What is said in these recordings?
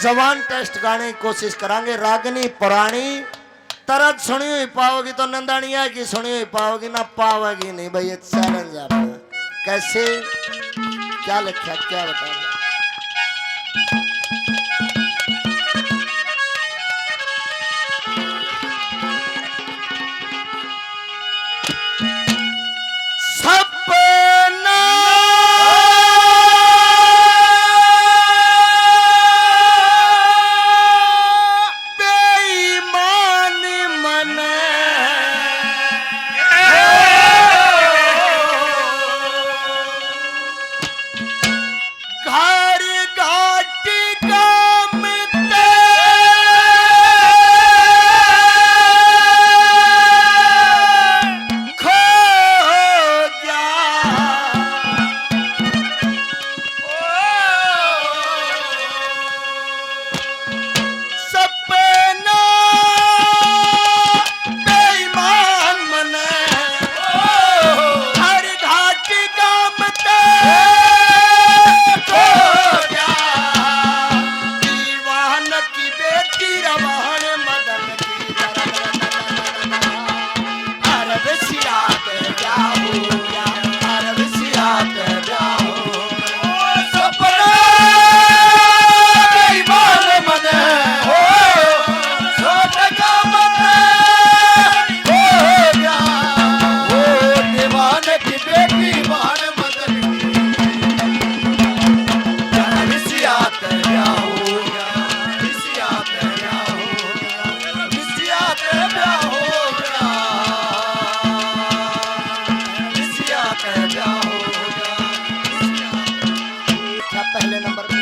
जवान टेस्ट गाने की कोशिश करांगे। रागनी पुरानी तरत सुनी हुई पाओगी तो नंदानिया की सुनी हुई पाओगी, ना पाओगी नहीं भाई। ये चैलेंज है अपना। कैसे क्या लिखा क्या बताओ। पहले नंबर पे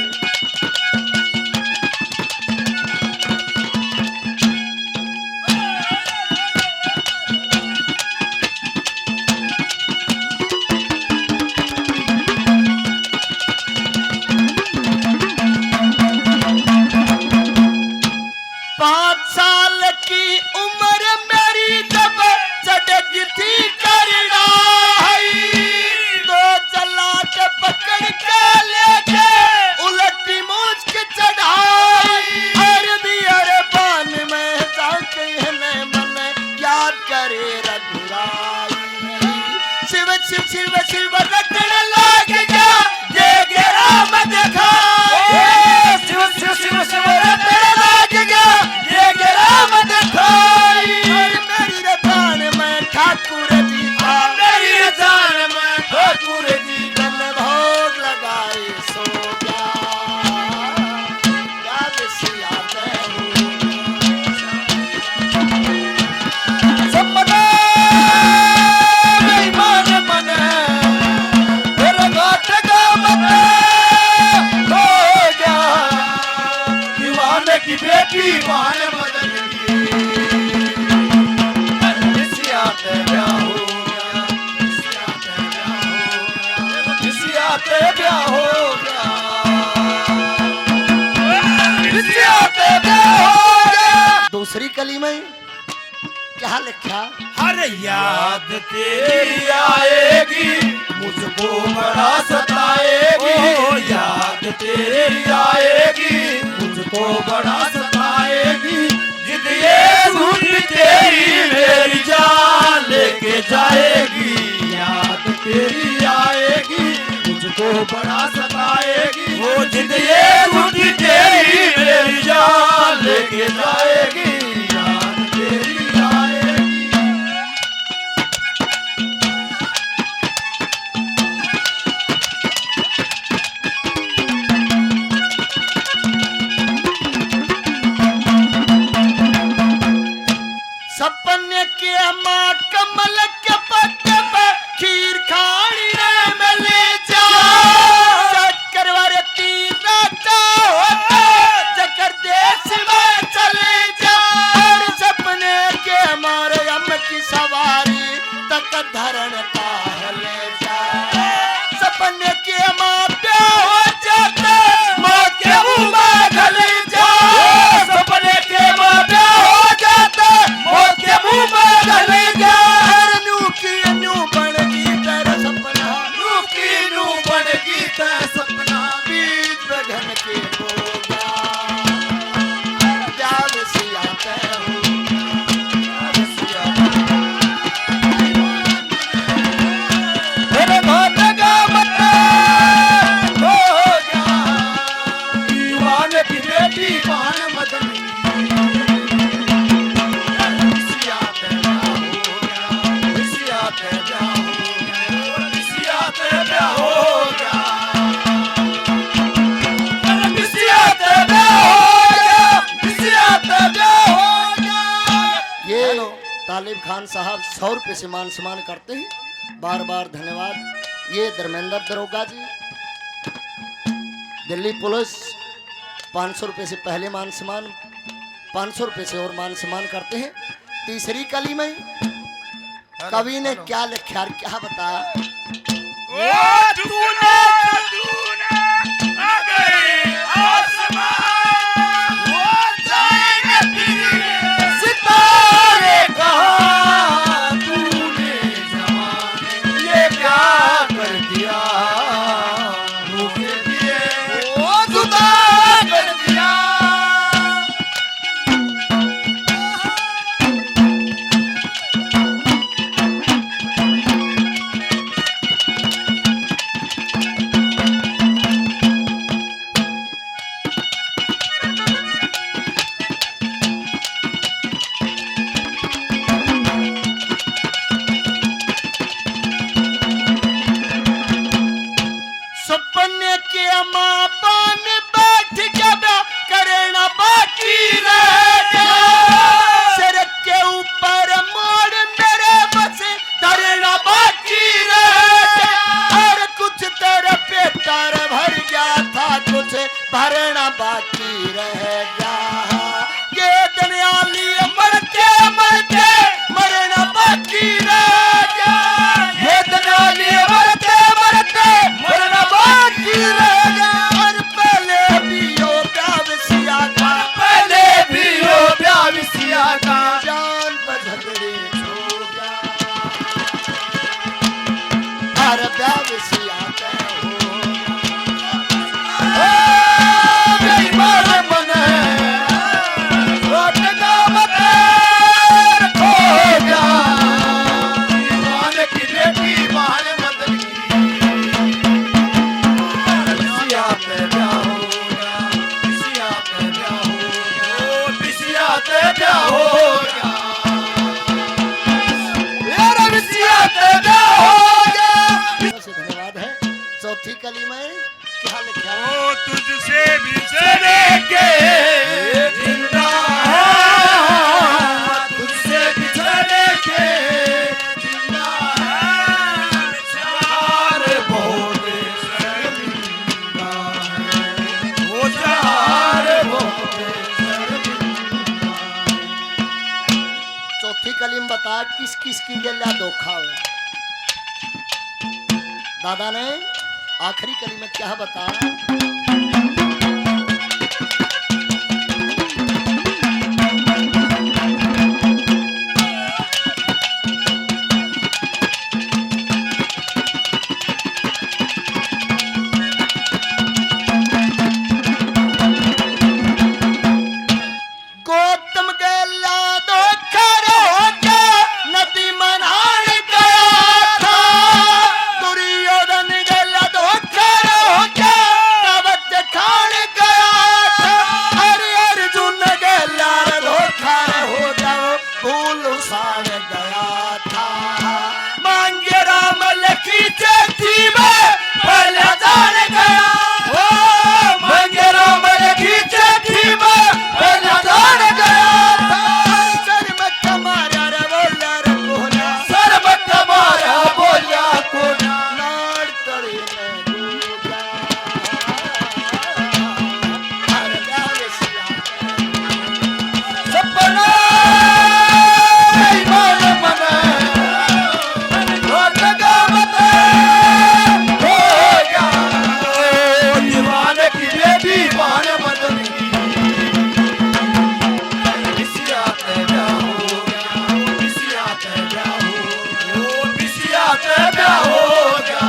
दूसरी कली में क्या लिखा। हर याद तेरी आएगी मुझको बड़ा सताएगी, याद तेरी आएगी मुझको बड़ा सताएगी, जिद ये झूठी तेरी मेरी जान लेके जाएगी, याद तेरी आएगी मुझको बड़ा सताएगी, वो जिद ये झूठी तेरी मेरी जान लेके जाएगी, याद तेरी सपने के माँ कमल के पत्ते पे खीर खानी रे मिले जा चक्कर वाले तीर राजा होता बेटी पान मदन की बिसिया ते ब्याह हो गया बिसिया ते ब्याह हो गया बिसिया ते ब्याह हो गया बिसिया ते ब्याह हो गया बिसिया ते ब्याह हो गया। ये तालिब खान साहब 100 रुपए से मान सम्मान करते हैं, बार बार धन्यवाद। ये धर्मेंद्र दरोगा जी, दिल्ली पुलिस 500 रुपए से पहले मान सम्मान, 500 रुपए से और मान सम्मान करते हैं। तीसरी कली में कवि ने क्या लिखा और क्या बताया? सितारे कहाँ तूने जमाने ये क्या कर दिया मुझे दिए ओ जुदा कर दिया। सपने के माँ पान बैठ जब करना बाकी रह गया, सिर के ऊपर मोड़ मेरे बस धरना बाकी रह गया। और कुछ तेरे पेटर भर गया था, कुछ भरना बाकी रह गया। ये दनियाली मरते मरते मरना बाकी रह गया। ये दनाली मरते मरते मरना बाकी रह गया। और पहले भी यो प्यावसिया का, पहले भी हो ब्याह विसिया का जान पर झगड़े छो गया। और प्यावसिया का हो बेईमान मन रोट का मकर खो गया। दीवान की बेटी बाल मदन की बिसिया पे ब्याह हो गया बिसिया पे ब्याह हो गया बिसिया पे ब्याह हो गया मेरा बिसिया पे ब्याह हो गया। से धन्यवाद है। चौथी कली में क्या लिखा है? ओ तुझसे भी बिछड़े के जिंदा तुझसे बिछड़े के जिंदा चार बहुत शर्मिंदा है वो चार बहुत शर्मिंदा है। चौथी कली में बता किस किस की गला धोखा हुआ। दादा ने आखिरी कली में क्या बताया? गौतम गला धोखा रोका नदी मनान गया था। दुर्योधन गला धोखा रोका कवच खान गया था। अरे अर्जुन गला धोखा हो जाओ भूल उसान गया था। मांगे राम लखी चेती में पहले जान गया। ओ मांगे राम लखी चिट्ठी में पहला जान गया था। शर्मत मारा रे बोला रे कोना, सरबत मारा बोलिया कोना नाड़ तड़े में डूबा। हर गावसिया सपना बेईमान मन रोट का मते हो गया। दीवान की बेटी बान मदन की बिसिया ते ब्याह हो गया बिसिया ते ब्याह हो गया बिसिया ते ब्याह हो गया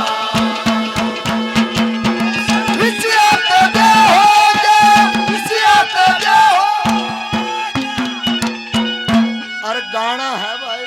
बिसिया ते ब्याह हो गया बिसिया ते ब्याह हो और गाना है भाई